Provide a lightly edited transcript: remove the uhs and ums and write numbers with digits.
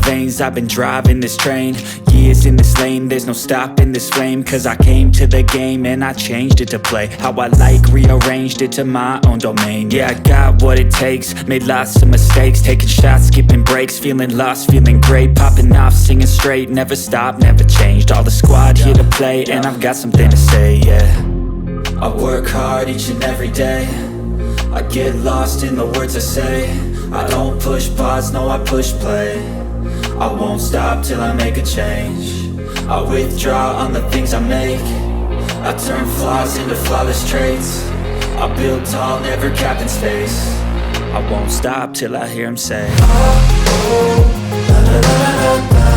veins, I've been driving this train. Years in this lane, there's no stopping this flame. Cause I came to the game and I changed it to play how I like, rearranged it to my own domain. Yeah, I got what it takes, made lots of mistakes, taking shots, skipping breaks, feeling lost, feeling great, popping off, singing straight, never stopped, never changed. All the squad here to play, and I've got something to say, yeah. I work hard each and every day, I get lost in the words I say. I don't push pause, no, I push play. I won't stop till I make a change. I withdraw on the things I make. I turn flaws into flawless traits. I build tall, never capped in space. I won't stop till I hear him say, oh, oh, la, la, la, la, la.